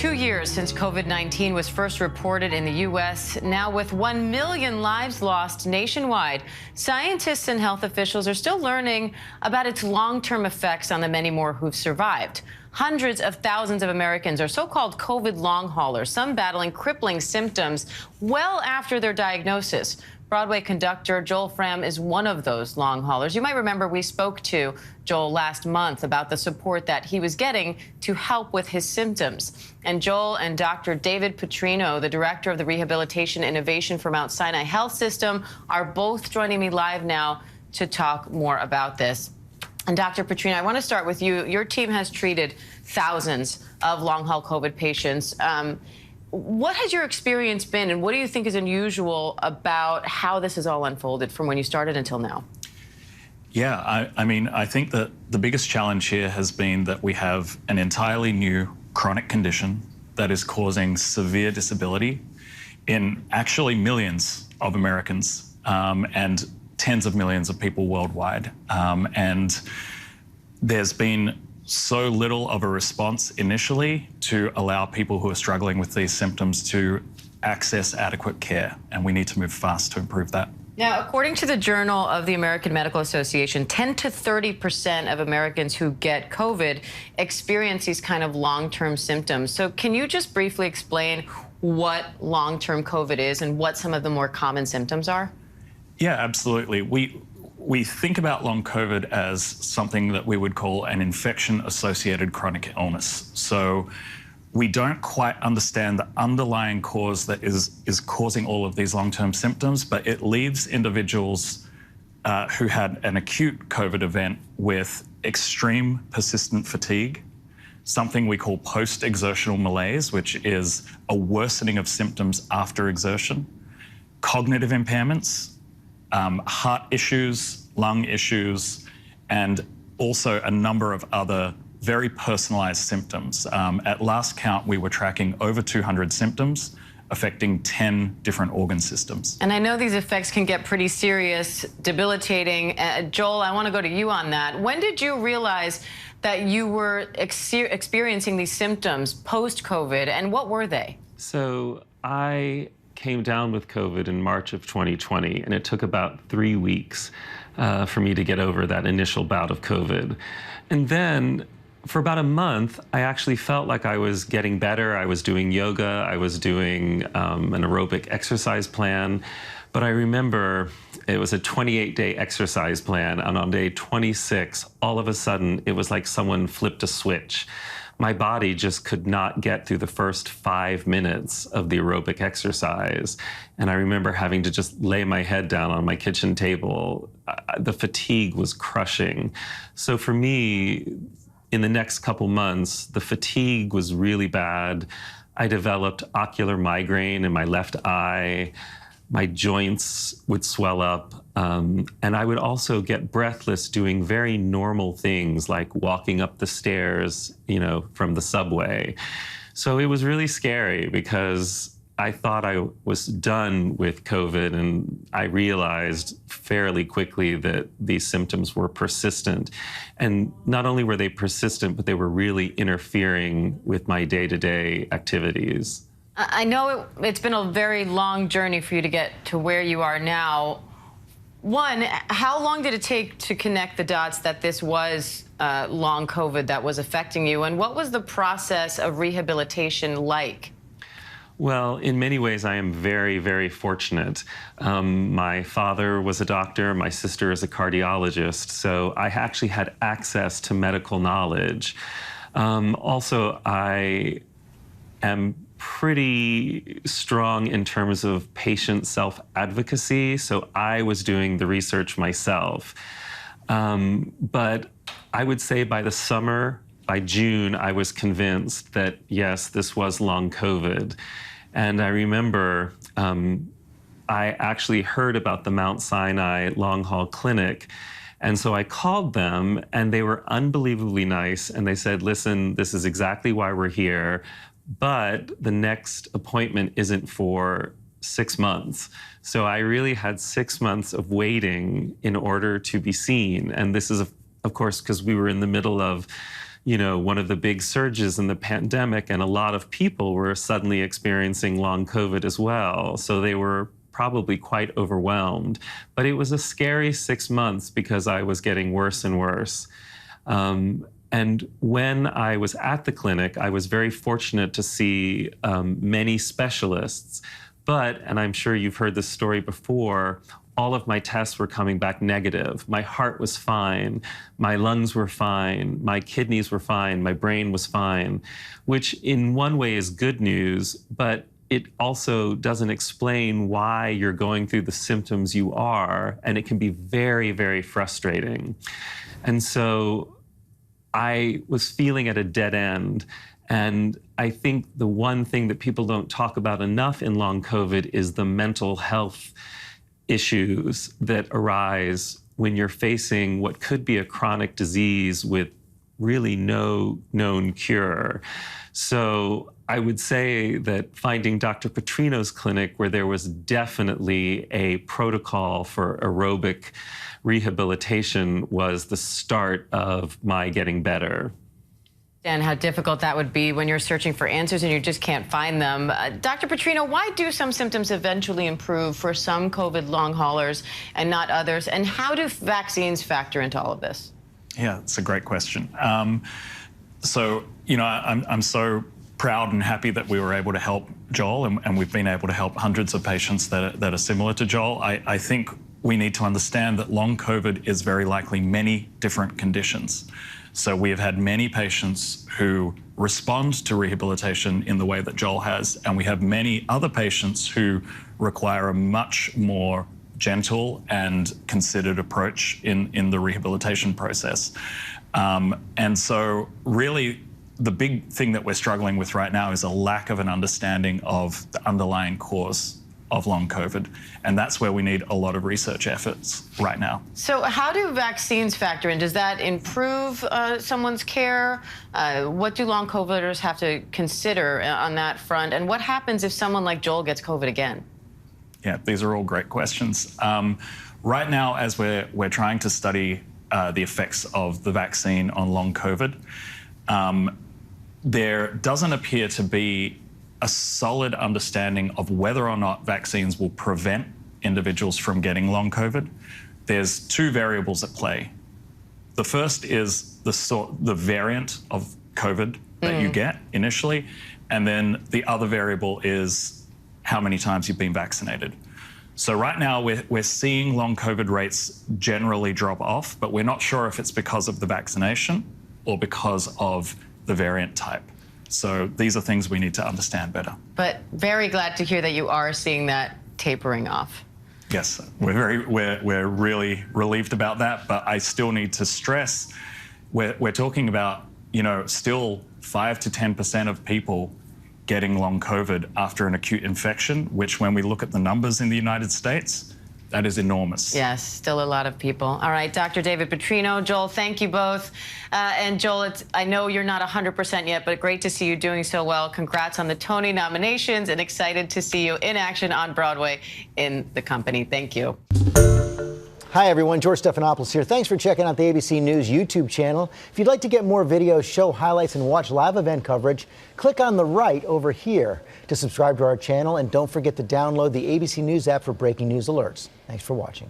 2 years since COVID-19 was first reported in the U.S. Now, with 1 million lives lost nationwide, scientists and health officials are still learning about its long-term effects on the many more who've survived. Hundreds of thousands of Americans are so-called COVID long haulers, some battling crippling symptoms well after their diagnosis. Broadway conductor Joel Fram is one of those long haulers. You might remember we spoke to Joel last month about the support that he was getting to help with his symptoms. And Joel and Dr. David Petrino, the director of the Rehabilitation Innovation for Mount Sinai Health System, are both joining me live now to talk more about this. And Dr. Petrino, I want to start with you. Your team has treated thousands of long-haul COVID patients. What has your experience been, and what do you think is unusual about how this has all unfolded from when you started until now? Yeah, I mean, I think that the biggest challenge here has been that we have an entirely new chronic condition that is causing severe disability in actually millions of Americans and tens of millions of people worldwide. And there's been so little of a response initially to allow people who are struggling with these symptoms to access adequate care, and we need to move fast to improve that. Now, according to the Journal of the American Medical Association, 10 to 30% of Americans who get COVID experience these kind of long-term symptoms. So can you just briefly explain what long-term COVID is and what some of the more common symptoms are? Yeah, absolutely. We think about long COVID as something that we would call an infection-associated chronic illness. So we don't quite understand the underlying cause that is causing all of these long-term symptoms, but it leaves individuals who had an acute COVID event with extreme persistent fatigue, something we call post-exertional malaise, which is a worsening of symptoms after exertion, cognitive impairments, heart issues, lung issues, and also a number of other very personalized symptoms. At last count, we were tracking over 200 symptoms affecting 10 different organ systems. And I know these effects can get pretty serious, debilitating. Joel, I want to go to you on that. When did you realize that you were experiencing these symptoms post-COVID, and what were they? So I came down with COVID in March of 2020, and it took about 3 weeks for me to get over that initial bout of COVID. And then for about a month, I actually felt like I was getting better. I was doing yoga, I was doing an aerobic exercise plan. But I remember it was a 28-day exercise plan, and on day 26, all of a sudden, it was like someone flipped a switch. My body just could not get through the first 5 minutes of the aerobic exercise. And I remember having to just lay my head down on my kitchen table. The fatigue was crushing. So for me, in the next couple months, the fatigue was really bad. I developed ocular migraine in my left eye. My joints would swell up, and I would also get breathless doing very normal things like walking up the stairs, from the subway. So it was really scary because I thought I was done with COVID, and I realized fairly quickly that these symptoms were persistent. And not only were they persistent, but they were really interfering with my day-to-day activities. I know it's been a very long journey for you to get to where you are now. One, how long did it take to connect the dots that this was long COVID that was affecting you? And what was the process of rehabilitation like? Well, in many ways, I am very, very fortunate. My father was a doctor, my sister is a cardiologist, so I actually had access to medical knowledge. Also, I am pretty strong in terms of patient self-advocacy, so I was doing the research myself. But I would say by the summer, by June, I was convinced that, yes, this was long COVID. And I remember I actually heard about the Mount Sinai Long Haul Clinic. And so I called them, and they were unbelievably nice. And they said, listen, this is exactly why we're here, but the next appointment isn't for 6 months. So I really had 6 months of waiting in order to be seen. And this is, of course, because we were in the middle of one of the big surges in the pandemic, and a lot of people were suddenly experiencing long COVID as well. So they were probably quite overwhelmed. But it was a scary 6 months because I was getting worse and worse. And when I was at the clinic, I was very fortunate to see many specialists. But, and I'm sure you've heard this story before, all of my tests were coming back negative. My heart was fine, my lungs were fine, my kidneys were fine, my brain was fine, which in one way is good news, but it also doesn't explain why you're going through the symptoms you are, and it can be very, very frustrating. And so I was feeling at a dead end. And I think the one thing that people don't talk about enough in long COVID is the mental health issues that arise when you're facing what could be a chronic disease with really no known cure. So I would say that finding Dr. Petrino's clinic, where there was definitely a protocol for aerobic rehabilitation, was the start of my getting better. And how difficult that would be when you're searching for answers and you just can't find them. Dr. Petrino, why do some symptoms eventually improve for some COVID long haulers and not others? And how do vaccines factor into all of this? Yeah, it's a great question. So, I'm so proud and happy that we were able to help Joel, and we've been able to help hundreds of patients that are similar to Joel. I think we need to understand that long COVID is very likely many different conditions. So we have had many patients who respond to rehabilitation in the way that Joel has, and we have many other patients who require a much more gentle and considered approach in the rehabilitation process. And so really the big thing that we're struggling with right now is a lack of an understanding of the underlying cause of long COVID, and that's where we need a lot of research efforts right now. So how do vaccines factor in? Does that improve someone's care? What do long COVIDers have to consider on that front? And what happens if someone like Joel gets COVID again? Yeah, these are all great questions. Right now, as we're trying to study the effects of the vaccine on long COVID, there doesn't appear to be a solid understanding of whether or not vaccines will prevent individuals from getting long COVID. There's two variables at play. The first is the variant of COVID that you get initially, and then the other variable is how many times you've been vaccinated. So right now we're seeing long COVID rates generally drop off, but we're not sure if it's because of the vaccination or because of the variant type. So these are things we need to understand better. But very glad to hear that you are seeing that tapering off. Yes, we're really relieved about that, but I still need to stress we're talking about, still 5 to 10% of people getting long COVID after an acute infection, which when we look at the numbers in the United States, that is enormous. Yes, still a lot of people. All right, Dr. David Petrino, Joel, thank you both. And Joel, I know you're not 100% yet, but great to see you doing so well. Congrats on the Tony nominations, and excited to see you in action on Broadway in The Company. Thank you. Hi, everyone. George Stephanopoulos here. Thanks for checking out the ABC News YouTube channel. If you'd like to get more videos, show highlights, and watch live event coverage, click on the right over here to subscribe to our channel. And don't forget to download the ABC News app for breaking news alerts. Thanks for watching.